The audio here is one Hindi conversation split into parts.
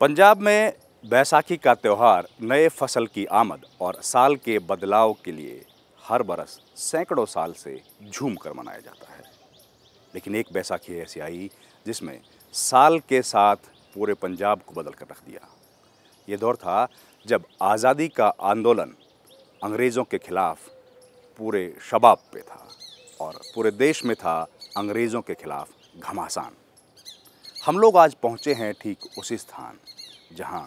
पंजाब में बैसाखी का त्यौहार नए फसल की आमद और साल के बदलाव के लिए हर बरस सैकड़ों साल से झूम कर मनाया जाता है। लेकिन एक बैसाखी ऐसी आई जिसमें साल के साथ पूरे पंजाब को बदल कर रख दिया। ये दौर था जब आज़ादी का आंदोलन अंग्रेज़ों के खिलाफ पूरे शबाब पे था और पूरे देश में था अंग्रेज़ों के खिलाफ घमासान। हम लोग आज पहुँचे हैं ठीक उसी स्थान जहाँ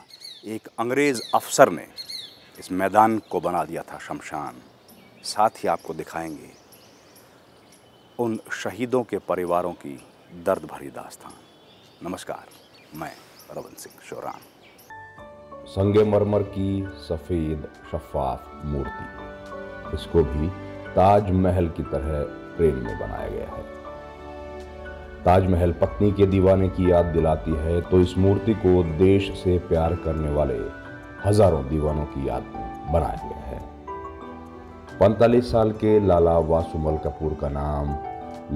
एक अंग्रेज़ अफसर ने इस मैदान को बना दिया था शमशान। साथ ही आपको दिखाएंगे उन शहीदों के परिवारों की दर्द भरी दास्तान। नमस्कार, मैं रवन सिंह शोरान। संगमरमर की सफ़ेद शफाफ मूर्ति, इसको भी ताजमहल की तरह प्रेम में बनाया गया है। ताजमहल पत्नी के दीवाने की याद दिलाती है तो इस मूर्ति को देश से प्यार करने वाले हजारों दीवानों की याद में बनाया गया है। 45 साल के लाला वासुमल कपूर का नाम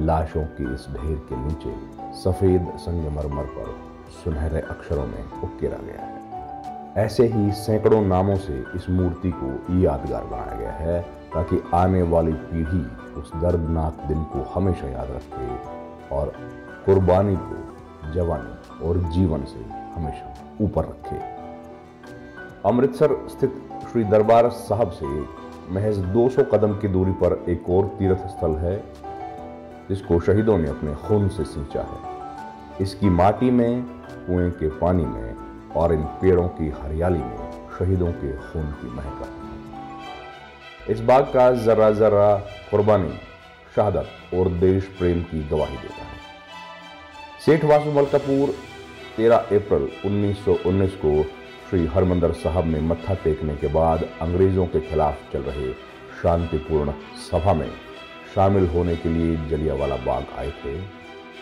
लाशों के इस ढेर के नीचे सफेद संगमरमर पर सुनहरे अक्षरों में उकेरा गया है। ऐसे ही सैकड़ों नामों से इस मूर्ति को यादगार बनाया गया है ताकि आने वाली पीढ़ी उस दर्दनाक दिन को हमेशा याद रखे और कुर्बानी को जवानी और जीवन से हमेशा ऊपर रखे। अमृतसर स्थित श्री दरबार साहब से महज 200 कदम की दूरी पर एक और तीर्थ स्थल है जिसको शहीदों ने अपने खून से सींचा है। इसकी माटी में, कुएं के पानी में और इन पेड़ों की हरियाली में शहीदों के खून की महक है। इस बाग का जर्रा जर्रा कुर्बानी, शहादत और देश प्रेम की गवाही देता है। सेठ वासुमल कपूर 13 अप्रैल 1919 को श्री हरमंदिर साहब में मत्था टेकने के बाद अंग्रेजों के खिलाफ चल रहे शांतिपूर्ण सभा में शामिल होने के लिए जलियांवाला बाग आए थे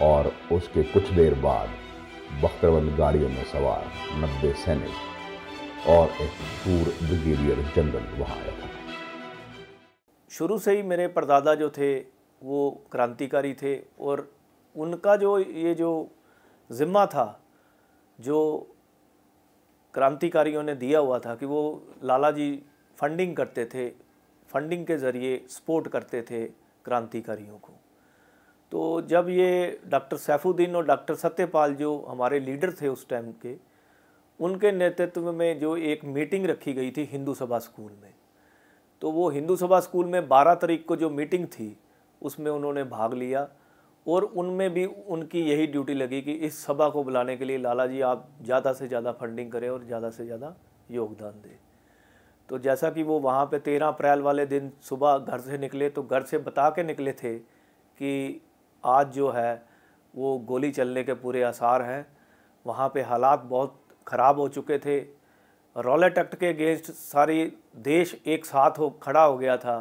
और उसके कुछ देर बाद बख्तरबंद गाड़ियों में सवार 90 सैनिक और एक पूर्व ब्रिगेडियर जनरल वहां आया था। शुरू से ही मेरे परदादा जो थे वो क्रांतिकारी थे और उनका जो जिम्मा था जो क्रांतिकारियों ने दिया हुआ था कि वो लाला जी फंडिंग करते थे, फंडिंग के ज़रिए सपोर्ट करते थे क्रांतिकारियों को। तो जब ये डॉक्टर सैफुद्दीन और डॉक्टर सत्यपाल जो हमारे लीडर थे उस टाइम के, उनके नेतृत्व में जो एक मीटिंग रखी गई थी हिंदू सभा स्कूल में, तो वो हिंदू सभा स्कूल में 12 तारीख को जो मीटिंग थी उसमें उन्होंने भाग लिया और उनमें भी उनकी यही ड्यूटी लगी कि इस सभा को बुलाने के लिए लाला जी आप ज़्यादा से ज़्यादा फंडिंग करें और ज़्यादा से ज़्यादा योगदान दें। तो जैसा कि वो वहाँ पे 13 अप्रैल वाले दिन सुबह घर से निकले तो घर से बता के निकले थे कि आज जो है वो गोली चलने के पूरे आसार हैं। वहाँ पे हालात बहुत ख़राब हो चुके थे। रॉलेट एक्ट के अगेंस्ट सारी देश एक साथ खड़ा हो गया था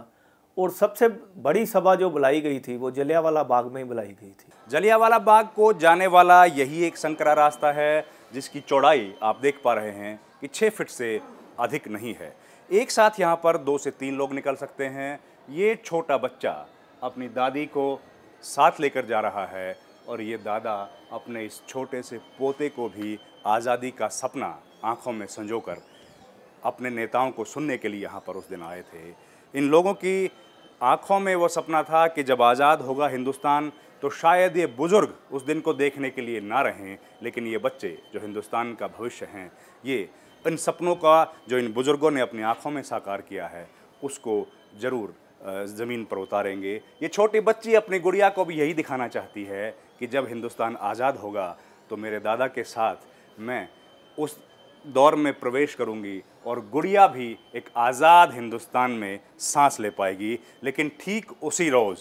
और सबसे बड़ी सभा जो बुलाई गई थी वो जलियांवाला बाग में ही बुलाई गई थी। जलियांवाला बाग को जाने वाला यही एक संकरा रास्ता है जिसकी चौड़ाई आप देख पा रहे हैं कि 6 फीट से अधिक नहीं है। एक साथ यहाँ पर 2 से 3 लोग निकल सकते हैं। ये छोटा बच्चा अपनी दादी को साथ लेकर जा रहा है और ये दादा अपने इस छोटे से पोते को भी आज़ादी का सपना आँखों में संजोकर अपने नेताओं को सुनने के लिए यहाँ पर उस दिन आए थे। इन लोगों की आँखों में वो सपना था कि जब आज़ाद होगा हिंदुस्तान तो शायद ये बुज़ुर्ग उस दिन को देखने के लिए ना रहें, लेकिन ये बच्चे जो हिंदुस्तान का भविष्य हैं, ये इन सपनों का जो इन बुज़ुर्गों ने अपनी आँखों में साकार किया है उसको ज़रूर ज़मीन पर उतारेंगे। ये छोटी बच्ची अपनी गुड़िया को भी यही दिखाना चाहती है कि जब हिंदुस्तान आज़ाद होगा तो मेरे दादा के साथ मैं उस दौर में प्रवेश करूंगी और गुड़िया भी एक आज़ाद हिंदुस्तान में सांस ले पाएगी। लेकिन ठीक उसी रोज़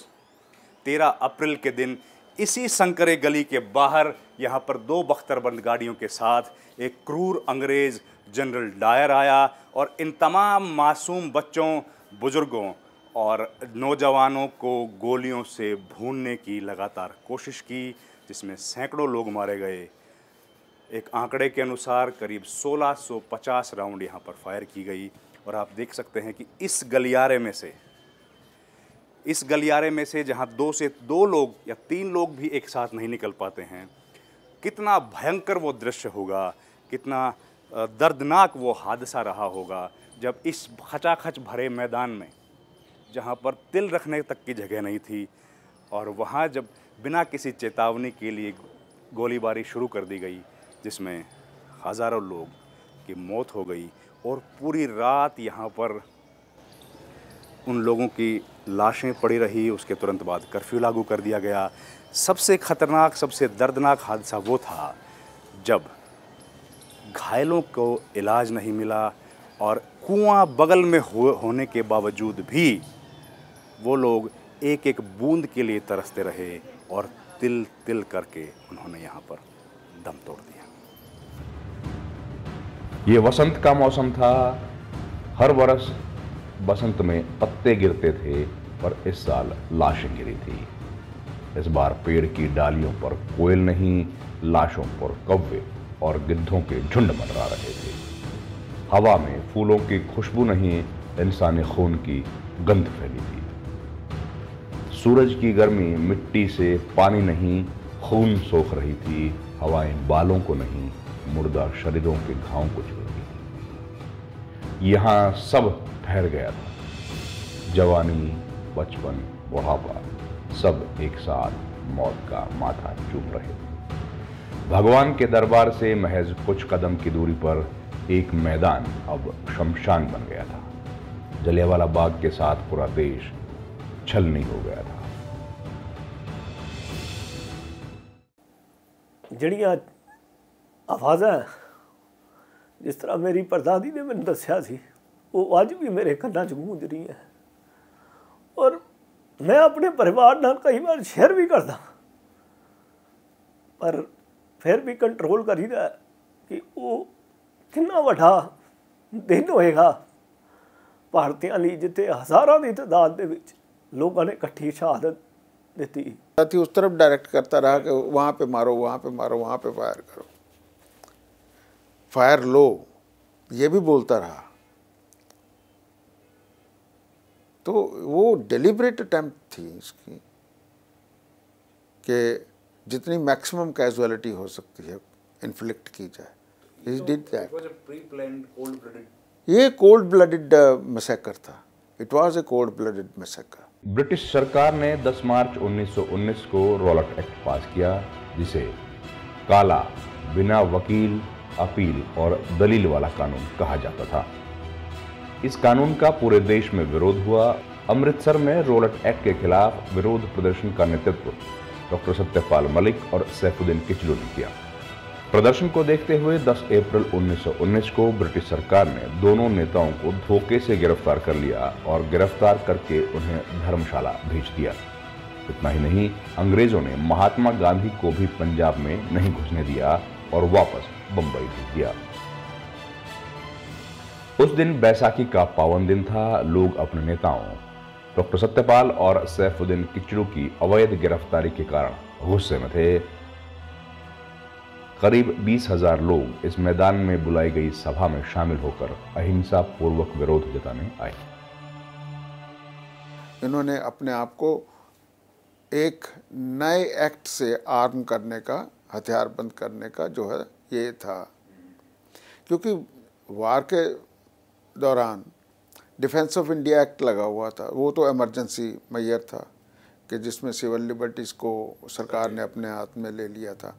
13 अप्रैल के दिन इसी संकरे गली के बाहर यहाँ पर 2 बख्तरबंद गाड़ियों के साथ एक क्रूर अंग्रेज़ जनरल डायर आया और इन तमाम मासूम बच्चों, बुज़ुर्गों और नौजवानों को गोलियों से भूनने की लगातार कोशिश की, जिसमें सैकड़ों लोग मारे गए। एक आंकड़े के अनुसार करीब 1650 राउंड यहाँ पर फायर की गई और आप देख सकते हैं कि इस गलियारे में से जहाँ 2 से 2 लोग या 3 लोग भी एक साथ नहीं निकल पाते हैं, कितना भयंकर वो दृश्य होगा कितना दर्दनाक वो हादसा रहा होगा जब इस खचाखच भरे मैदान में, जहाँ पर तिल रखने तक की जगह नहीं थी, और वहाँ जब बिना किसी चेतावनी के लिए गोलीबारी शुरू कर दी गई, जिसमें हज़ारों लोग की मौत हो गई और पूरी रात यहाँ पर उन लोगों की लाशें पड़ी रही। उसके तुरंत बाद कर्फ्यू लागू कर दिया गया। सबसे खतरनाक, सबसे दर्दनाक हादसा वो था जब घायलों को इलाज नहीं मिला और कुआं बगल में होने के बावजूद भी वो लोग एक एक बूंद के लिए तरसते रहे और तिल तिल करके उन्होंने यहाँ पर दम तोड़ दिया। ये वसंत का मौसम था। हर वर्ष बसंत में पत्ते गिरते थे, पर इस साल लाशें गिरी थी। इस बार पेड़ की डालियों पर कोयल नहीं, लाशों पर कौवे और गिद्धों के झुंड मंडरा रहे थे। हवा में फूलों की खुशबू नहीं, इंसानी खून की गंध फैली थी। सूरज की गर्मी मिट्टी से पानी नहीं, खून सोख रही थी। हवाएं बालों को नहीं, मुर्दा शरीरों के घावों को छू रही थी। यहां सब ठहर गया था। जवानी, बचपन, बुढ़ापा, सब एक साथ मौत का माथा चूम रहे थे। भगवान के दरबार से महज कुछ कदम की दूरी पर एक मैदान अब शमशान बन गया था। जलियांवाला बाग के साथ पूरा देश छलनी हो गया था। जड़ियां आवाज़ां जिस तरह मेरी परदादी ने मैंने दस्या सी, वो अज भी मेरे कन्नां च गूंज रही है। और मैं अपने परिवार नाल कई बार शेयर भी करदा, पर फिर भी कंट्रोल करीदा कि वो कितना वड्डा दिन होएगा भारतीयों लिए, जिथे हज़ारों की तादाद दे विच लोगों ने इकट्ठी शहादत दी। साथी उस तरफ डायरेक्ट करता रहा कि वहाँ पे मारो, वहाँ पे मारो, वहाँ पे फायर करो, फायर लो, ये भी बोलता रहा। तो वो डेलिब्रेट अटेम्प्ट थी इसकी कि जितनी मैक्सिमम कैजुअलिटी हो सकती है इन्फ्लिक्ट की जाए। He did that. It was a pre-planned, cold-blooded. ये कोल्ड ब्लडेड मैसेकर था। It was a cold blooded massacre. British सरकार ने 10 मार्च 1919 को रॉलेट एक्ट पास किया, जिसे काला, बिना वकील, अपील और दलील वाला कानून कहा जाता था। इस कानून का पूरे देश में विरोध हुआ। अमृतसर में रॉलेट एक्ट के खिलाफ विरोध प्रदर्शन का नेतृत्व डॉक्टर सत्यपाल मलिक और सैफुद्दीन किचलू ने किया। प्रदर्शन को देखते हुए 10 अप्रैल 1919 को ब्रिटिश सरकार ने दोनों नेताओं को धोखे से गिरफ्तार कर लिया और गिरफ्तार करके उन्हें धर्मशाला भेज दिया। इतना ही नहीं, अंग्रेजों ने महात्मा गांधी को भी पंजाब में नहीं घुसने दिया और वापस बंबई भेज दिया। उस दिन बैसाखी का पावन दिन था। लोग अपने नेताओं डॉक्टर सत्यपाल और सैफुद्दीन किचलू की अवैध गिरफ्तारी के कारण गुस्से में थे। करीब 20,000 लोग इस मैदान में बुलाई गई सभा में शामिल होकर अहिंसा पूर्वक विरोध जताने आए। इन्होंने अपने आप को एक नए एक्ट से आर्म करने का, हथियारबंद करने का जो है ये था, क्योंकि वार के दौरान डिफेंस ऑफ इंडिया एक्ट लगा हुआ था। वो तो इमरजेंसी मेजर था कि जिसमें सिविल लिबर्टीज़ को सरकार ने अपने हाथ में ले लिया था।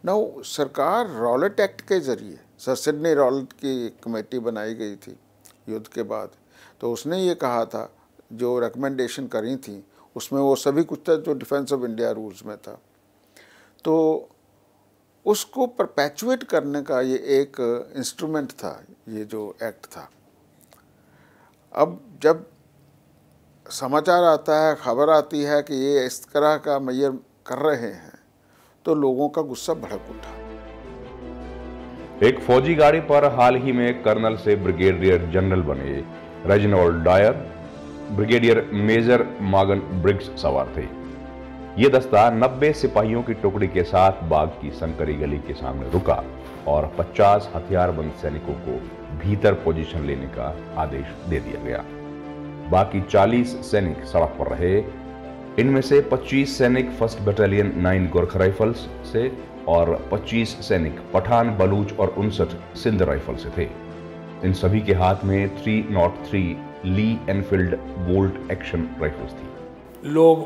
नाउ सरकार रॉलेट एक्ट के ज़रिए, सर सिडनी रॉलेट की कमेटी बनाई गई थी युद्ध के बाद, तो उसने ये कहा था, जो रिकमेंडेशन करी थी उसमें वो सभी कुछ था जो डिफेंस ऑफ इंडिया रूल्स में था। तो उसको परपेचुएट करने का ये एक इंस्ट्रूमेंट था, ये जो एक्ट था। अब जब समाचार आता है, खबर आती है कि ये इस तरह का मेजर कर रहे हैं, तो लोगों का गुस्सा भड़क उठा। एक फौजी गाड़ी पर हाल ही में कर्नल से ब्रिगेडियर जनरल बने Reginald Dyer, brigadier major Morgan Briggs सवार थे। ये दस्ता 90 सिपाहियों की टुकड़ी के साथ बाग की संकरी गली के सामने रुका और 50 हथियारबंद सैनिकों को भीतर पोजीशन लेने का आदेश दे दिया गया। बाकी 40 सैनिक सड़क पर रहे। इनमें से 25 सैनिक 1st बटालियन 9 गोरखा राइफल्स से और 25 सैनिक पठान, बलूच और 59 सिंध राइफल से थे। इन सभी के हाथ में 303 ली एनफील्ड बोल्ट एक्शन राइफल्स थी। लोग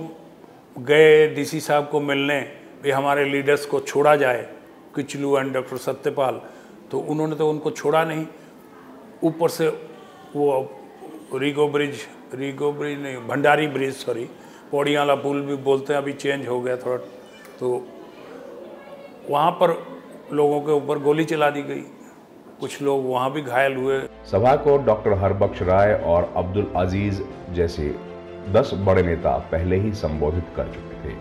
गए डीसी साहब को मिलने, भी हमारे लीडर्स को छोड़ा जाए, किचलू एंड डॉक्टर सत्यपाल, तो उन्होंने तो उनको छोड़ा नहीं। ऊपर से वो रीगो ब्रिज नहीं, भंडारी ब्रिज, सॉरी, पौड़ी वाला पुल भी बोलते हैं, अभी चेंज हो गया थोड़ा, तो वहाँ पर लोगों के ऊपर गोली चला दी गई, कुछ लोग वहाँ भी घायल हुए। सभा को डॉक्टर हरबख्श राय और अब्दुल अजीज जैसे 10 बड़े नेता पहले ही संबोधित कर चुके थे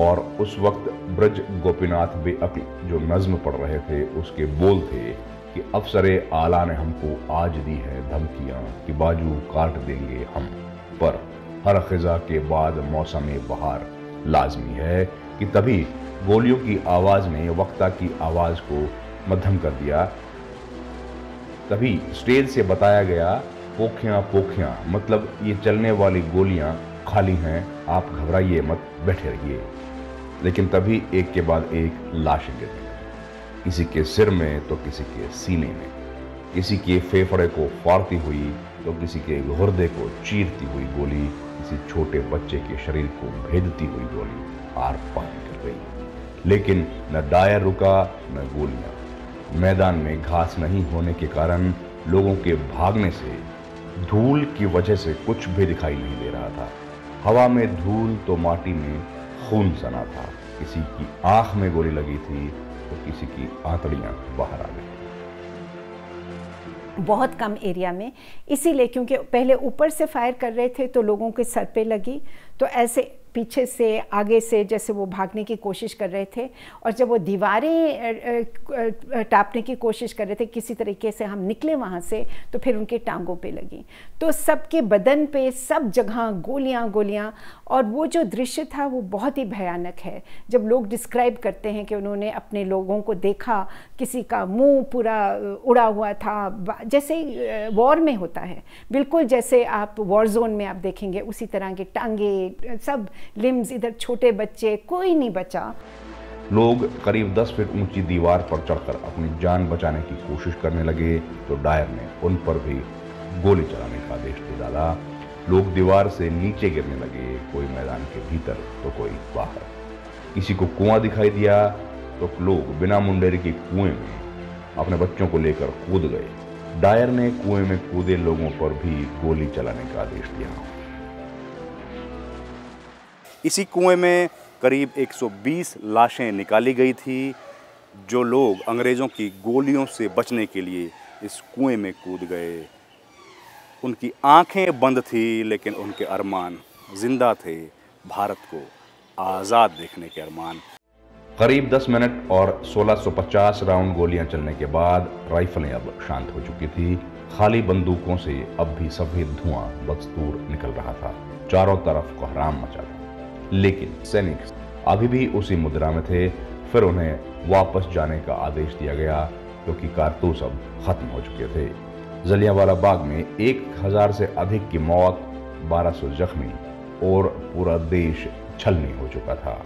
और उस वक्त ब्रज गोपीनाथ बेअक्ल जो नज्म पढ़ रहे थे उसके बोल थे कि अफसरे आला ने हमको आज दी है धमकियां कि बाजू काट देंगे हम, पर हर खिजा के बाद मौसम बहार लाजमी है कि तभी गोलियों की आवाज ने वक्ता की आवाज को मध्यम कर दिया। तभी स्टेज से बताया गया पोखियां पोखियां, मतलब ये चलने वाली गोलियां खाली हैं, आप घबराइए मत, बैठे रहिए। लेकिन तभी एक के बाद एक लाशें गिरती, किसी के सिर में तो किसी के सीने में, किसी के फेफड़े को फाड़ती हुई तो किसी के गुर्दे को चीरती हुई गोली, किसी छोटे बच्चे के शरीर को भेदती हुई गोली आर पार कर गई। लेकिन न डायर रुका न गोलियां। मैदान में घास नहीं होने के कारण लोगों के भागने से धूल की वजह से कुछ भी दिखाई नहीं दे रहा था। हवा में धूल तो माटी में खून सना था। किसी की आंख में गोली लगी थी तो किसी की आंतड़ियां बाहर आ गई। बहुत कम एरिया में, इसीलिए क्योंकि पहले ऊपर से फायर कर रहे थे तो लोगों के सर पे लगी, तो ऐसे पीछे से आगे से जैसे वो भागने की कोशिश कर रहे थे, और जब वो दीवारें टापने की कोशिश कर रहे थे किसी तरीके से हम निकले वहाँ से, तो फिर उनके टांगों पे लगी। तो सबके बदन पे सब जगह गोलियाँ गोलियाँ, और वो जो दृश्य था वो बहुत ही भयानक है। जब लोग डिस्क्राइब करते हैं कि उन्होंने अपने लोगों को देखा, किसी का मुंह पूरा उड़ा हुआ था, जैसे वॉर में होता है, बिल्कुल जैसे आप वॉर जोन में आप देखेंगे उसी तरह के टांगे, सब लिम्स, इधर छोटे बच्चे, कोई नहीं बचा। लोग करीब 10 फीट ऊंची दीवार पर चढ़कर अपनी जान बचाने की कोशिश करने लगे तो डायर ने उन पर भी गोली चलाने का आदेश दे डाला। लोग दीवार से नीचे गिरने लगे, कोई मैदान के भीतर तो कोई बाहर। किसी को कुआं दिखाई दिया तो लोग बिना मुंडेरी के कुएं में अपने बच्चों को लेकर कूद गए। डायर ने कुएं में कूदे लोगों पर भी गोली चलाने का आदेश दिया। इसी कुएं में करीब 120 लाशें निकाली गई थी। जो लोग अंग्रेज़ों की गोलियों से बचने के लिए इस कुएं में कूद गए, उनकी आंखें बंद थी लेकिन उनके अरमान जिंदा थे, भारत को आज़ाद देखने के अरमान। करीब 10 मिनट और 1650 राउंड गोलियां चलने के बाद राइफलें अब शांत हो चुकी थी। खाली बंदूकों से अब भी सफेद धुआं बदस्तूर निकल रहा था। चारों तरफ कोहराम मचा था, लेकिन सैनिक अभी भी उसी मुद्रा में थे। फिर उन्हें वापस जाने का आदेश दिया गया क्योंकि कारतूस अब खत्म हो चुके थे। जलियांवाला बाग में 1000 से अधिक की मौत, 1200 जख्मी और पूरा देश छलनी हो चुका था।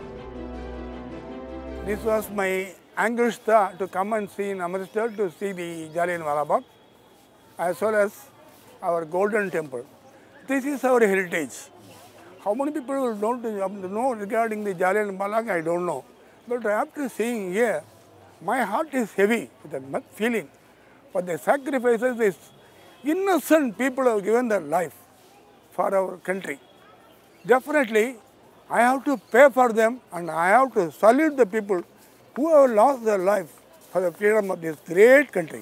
This was my anxious thought to come and see in Amritsar to see the Jallianwala Bagh as well as our Golden Temple. This is our heritage. How many people don't know regarding the Jallianwala Bagh, I don't know. But after seeing here, my heart is heavy with that feeling. For the sacrifices, these innocent people have given their life for our country. Definitely, I have to pay for them and I have to salute the people who have lost their life for the freedom of this great country.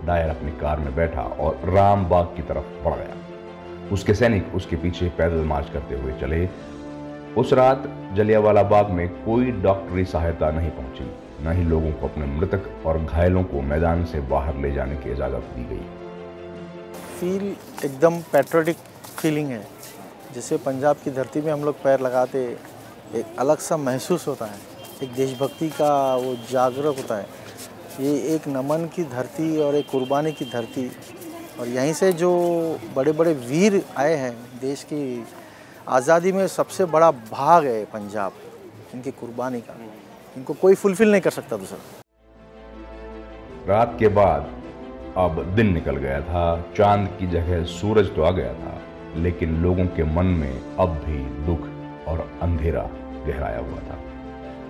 Dyer अपनी कार में बैठा और राम बाग की तरफ बढ़ गया। उसके सैनिक उसके पीछे पैदल मार्च करते हुए चले। उस रात जलियांवाला बाग में कोई डॉक्टरी सहायता नहीं पहुंची, न ही लोगों को अपने मृतक और घायलों को मैदान से बाहर ले जाने की इजाज़त दी गई। फील एकदम पैट्रियोटिक फीलिंग है, जैसे पंजाब की धरती में हम लोग पैर लगाते एक अलग सा महसूस होता है, एक देशभक्ति का वो जागरूक होता है। ये एक नमन की धरती और एक कुर्बानी की धरती, और यहीं से जो बड़े बड़े वीर आए हैं, देश की आज़ादी में सबसे बड़ा भाग है पंजाब, इनकी कुर्बानी का। इनको कोई फुलफिल नहीं कर सकता दूसरा। रात के बाद अब दिन निकल गया था, चांद की जगह सूरज तो आ गया था, लेकिन लोगों के मन में अब भी दुख और अंधेरा गहराया हुआ था।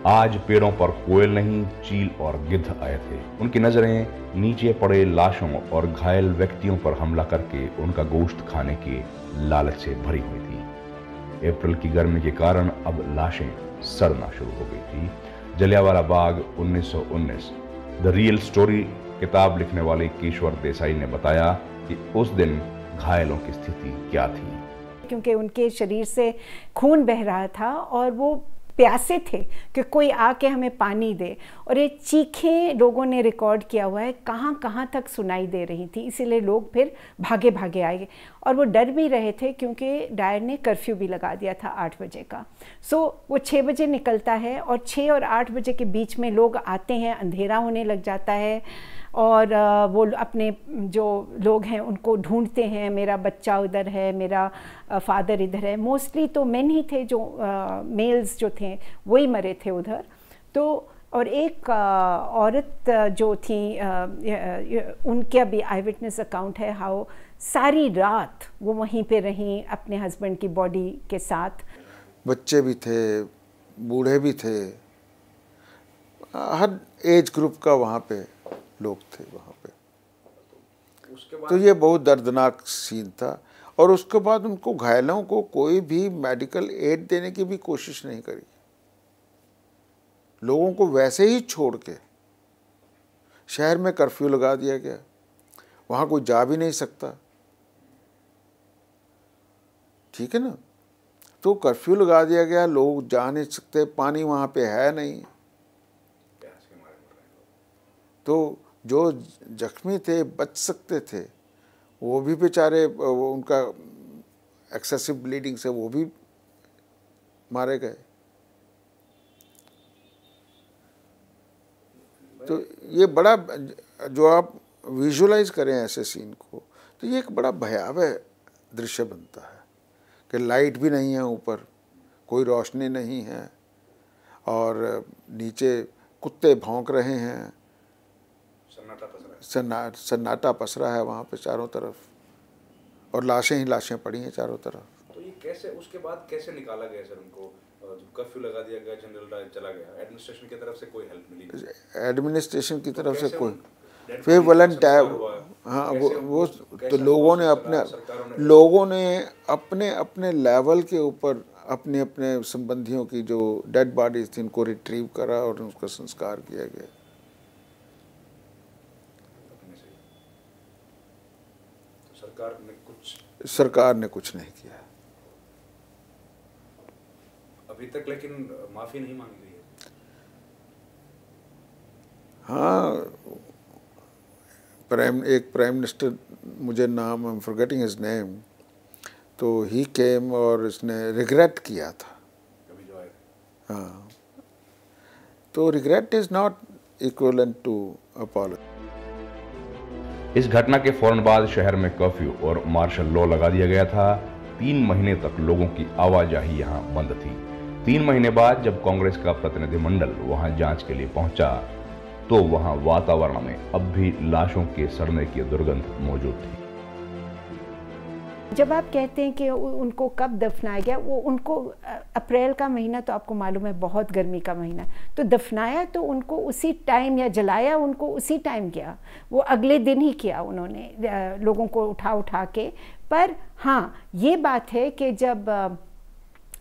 आज पेड़ों पर कोयल नहीं, चील और गिद्ध आए थे। उनकी नजरें नीचे पड़े लाशों और घायल व्यक्तियों पर हमला करके उनका गोश्त खाने के लालच से भरी हुई थी। अप्रैल की गर्मी के कारण अब लाशें सड़ना शुरू हो गई थी। Jallianwala Bagh 1919 the real story किताब लिखने वाले केशवर देसाई ने बताया कि उस दिन घायलों की स्थिति क्या थी। क्योंकि उनके शरीर से खून बह रहा था और वो प्यासे थे कि कोई आके हमें पानी दे, और ये चीखें लोगों ने रिकॉर्ड किया हुआ है, कहाँ कहाँ तक सुनाई दे रही थी। इसीलिए लोग फिर भागे भागे आए और वो डर भी रहे थे क्योंकि डायर ने कर्फ्यू भी लगा दिया था 8 बजे का। सो वो 6 बजे निकलता है और 6 और 8 बजे के बीच में लोग आते हैं, अंधेरा होने लग जाता है और वो अपने जो लोग हैं उनको ढूंढते हैं। मेरा बच्चा उधर है, मेरा फादर इधर है। मोस्टली तो मेन ही थे, जो मेल्स जो थे वही मरे थे उधर। तो और एक औरत जो थी, उनका भी आई विटनेस अकाउंट है हाउ सारी रात वो वहीं पे रहीं अपने हस्बैंड की बॉडी के साथ। बच्चे भी थे, बूढ़े भी थे, हर एज ग्रुप का वहाँ पे लोग थे वहाँ पे। तो ये बहुत दर्दनाक सीन था। और उसके बाद उनको घायलों को कोई भी मेडिकल एड देने की भी कोशिश नहीं करी। लोगों को वैसे ही छोड़ के शहर में कर्फ्यू लगा दिया गया, वहाँ कोई जा भी नहीं सकता, ठीक है ना। तो कर्फ्यू लगा दिया गया, लोग जा नहीं सकते, पानी वहाँ पे है नहीं। तो जो जख्मी थे, बच सकते थे, वो भी बेचारे, उनका एक्सेसिव ब्लीडिंग से वो भी मारे गए। तो ये बड़ा, जो आप विजुलाइज करें ऐसे सीन को, तो ये एक बड़ा भयावह दृश्य बनता है कि लाइट भी नहीं है ऊपर, कोई रोशनी नहीं है और नीचे कुत्ते भौंक रहे हैं, सन्नाटा पसरा है वहाँ पे चारों तरफ, और लाशें ही लाशें पड़ी हैं चारों तरफ। तो ये कैसे, उसके बाद कैसे निकाला गया सर उनको? कर्फ्यू लगा दिया गया, जनरल डायर चला गया, एडमिनिस्ट्रेशन की तरफ से कोई हेल्प मिली? एडमिनिस्ट्रेशन की तरफ से कोई, फिर वॉलंटियर, हाँ वो तो लोगों ने अपने अपने लेवल के ऊपर अपने अपने संबंधियों की जो डेड बॉडीज थी उनको रिट्रीव करा और उसका संस्कार किया गया। सरकार ने कुछ नहीं किया अभी तक, लेकिन माफी नहीं मांगी गई है। हाँ, एक प्राइम मिनिस्टर, मुझे नाम, I am forgetting his name, तो ही केम और इसने रिग्रेट किया था। हाँ, तो regret is not equivalent to apology. इस घटना के फौरन बाद शहर में कर्फ्यू और मार्शल लॉ लगा दिया गया था। 3 महीने तक लोगों की आवाजाही यहाँ बंद थी। 3 महीने बाद जब कांग्रेस का प्रतिनिधिमंडल वहां जांच के लिए पहुंचा तो वहां वातावरण में अब भी लाशों के सड़ने की दुर्गंध मौजूद थी। जब आप कहते हैं कि उनको कब दफनाया गया, वो उनको अप्रैल का महीना तो आपको मालूम है बहुत गर्मी का महीना, तो दफनाया तो उनको उसी टाइम या जलाया उनको उसी टाइम किया, वो अगले दिन ही किया उन्होंने लोगों को उठा के। पर हाँ, ये बात है कि जब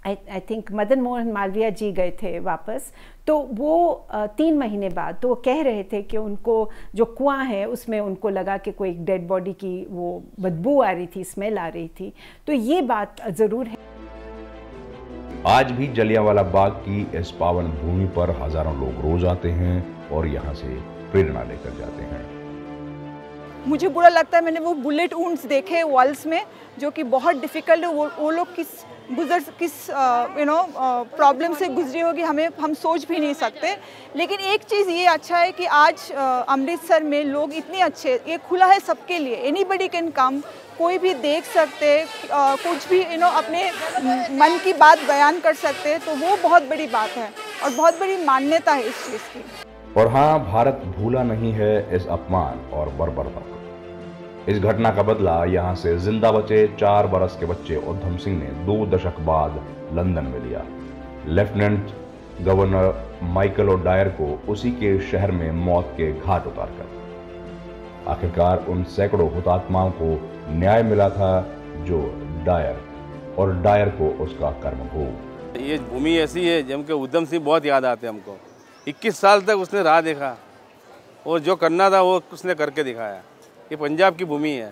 आई थिंक मदन मोहन मालवीय जी गए थे वापस, तो वो 3 महीने बाद तो वो कह रहे थे कि उनको जो कुआं है उसमें उनको लगा कि कोई डेड बॉडी की वो बदबू आ रही थी, स्मेल आ रही थी। तो ये बात ज़रूर है। आज भी जलियांवाला बाग की इस पावन भूमि पर हजारों लोग रोज आते हैं और यहाँ से प्रेरणा लेकर जाते हैं। मुझे बुरा लगता है, मैंने वो बुलेट वुंड्स देखे वॉल्स में जो कि बहुत डिफ़िकल्ट है। वो लोग किस प्रॉब्लम से गुजरी होगी हम सोच भी नहीं सकते। लेकिन एक चीज़ ये अच्छा है कि आज अमृतसर में लोग इतने अच्छे, ये खुला है सबके लिए, एनीबडी कैन कम, कोई भी देख सकते, कुछ भी अपने मन की बात बयान कर सकते, तो वो बहुत बड़ी बात है। और बहुत बड़ी मान्यता है इस चीज़ की। और हाँ, भारत भूला नहीं है इस अपमान और बर्बरता को। इस घटना का बदला यहां से जिंदा बचे 4 बरस के बच्चे उद्धम सिंह ने 2 दशक बाद लंदन में लिया। लेफ्टिनेंट गवर्नर माइकल ओडायर को उसी के शहर में मौत के घाट उतारकर आखिरकार उन सैकड़ों हुतात्माओं को न्याय मिला था जो डायर और डायर को उसका कर्मभोग। ये भूमि ऐसी है जब उद्धम सिंह बहुत याद आते हैं हमको। 21 साल तक उसने राह देखा और जो करना था वो उसने करके दिखाया। ये पंजाब की भूमि है,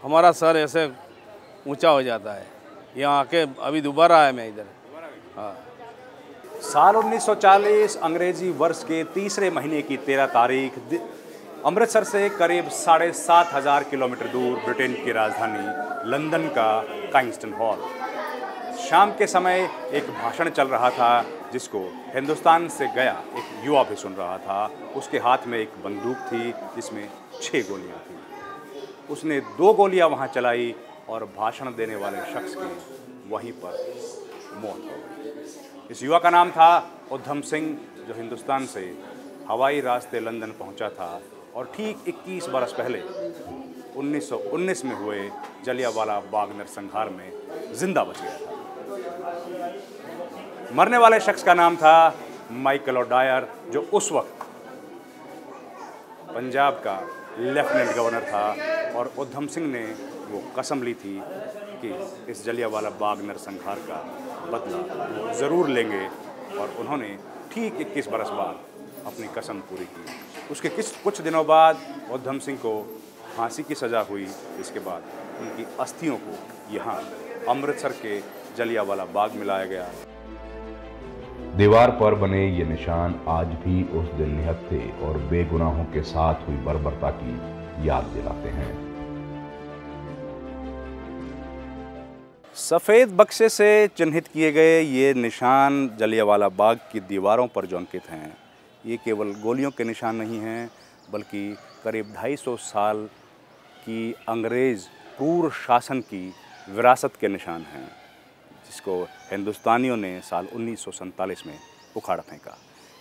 हमारा सर ऐसे ऊंचा हो जाता है। यहाँ आके अभी दोबारा आया मैं इधर। हाँ, साल 1940 अंग्रेजी वर्ष के तीसरे महीने की 13 तारीख अमृतसर से करीब 7,500 किलोमीटर दूर ब्रिटेन की राजधानी लंदन का किंगस्टन हॉल। शाम के समय एक भाषण चल रहा था जिसको हिंदुस्तान से गया एक युवा भी सुन रहा था। उसके हाथ में एक बंदूक थी जिसमें 6 गोलियां थी। उसने 2 गोलियां वहां चलाई और भाषण देने वाले शख्स की वहीं पर मौत हो गई। इस युवा का नाम था उद्धम सिंह, जो हिंदुस्तान से हवाई रास्ते लंदन पहुंचा था और ठीक 21 बरस पहले 1919 में हुए जलियांवाला बाग नरसंहार में जिंदा बच गया था। मरने वाले शख्स का नाम था माइकल ओडायर, जो उस वक्त पंजाब का लेफ्टिनेंट गवर्नर था और उद्धम सिंह ने वो कसम ली थी कि इस जलियांवाला बाग नरसंहार का बदला वो ज़रूर लेंगे और उन्होंने ठीक 21 बरस बाद अपनी कसम पूरी की। उसके कुछ दिनों बाद उद्धम सिंह को फांसी की सज़ा हुई। इसके बाद उनकी अस्थियों को यहाँ अमृतसर के जलियांवाला बाग में लाया गया। दीवार पर बने ये निशान आज भी उस दिन निहत्थे और बेगुनाहों के साथ हुई बर्बरता की याद दिलाते हैं। सफ़ेद बक्से से चिन्हित किए गए ये निशान जलियांवाला बाग की दीवारों पर जो अंकित हैं, ये केवल गोलियों के निशान नहीं हैं, बल्कि करीब 250 साल की अंग्रेज़ क्रूर शासन की विरासत के निशान हैं, जिसको हिंदुस्तानियों ने साल 1947 में उखाड़ फेंका।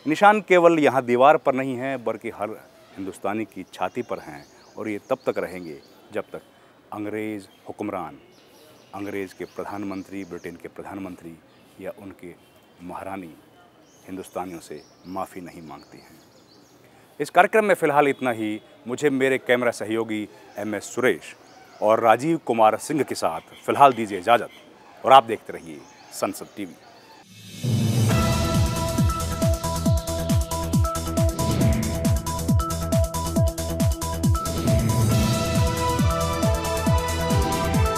निशान केवल यहाँ दीवार पर नहीं हैं, बल्कि हर हिंदुस्तानी की छाती पर हैं और ये तब तक रहेंगे जब तक अंग्रेज़ हुक्मरान, अंग्रेज़ के प्रधानमंत्री, ब्रिटेन के प्रधानमंत्री या उनके महारानी हिंदुस्तानियों से माफ़ी नहीं मांगती हैं। इस कार्यक्रम में फ़िलहाल इतना ही। मुझे मेरे कैमरा सहयोगी MS सुरेश और राजीव कुमार सिंह के साथ फ़िलहाल दीजिए इजाज़त और आप देखते रहिए संसद TV।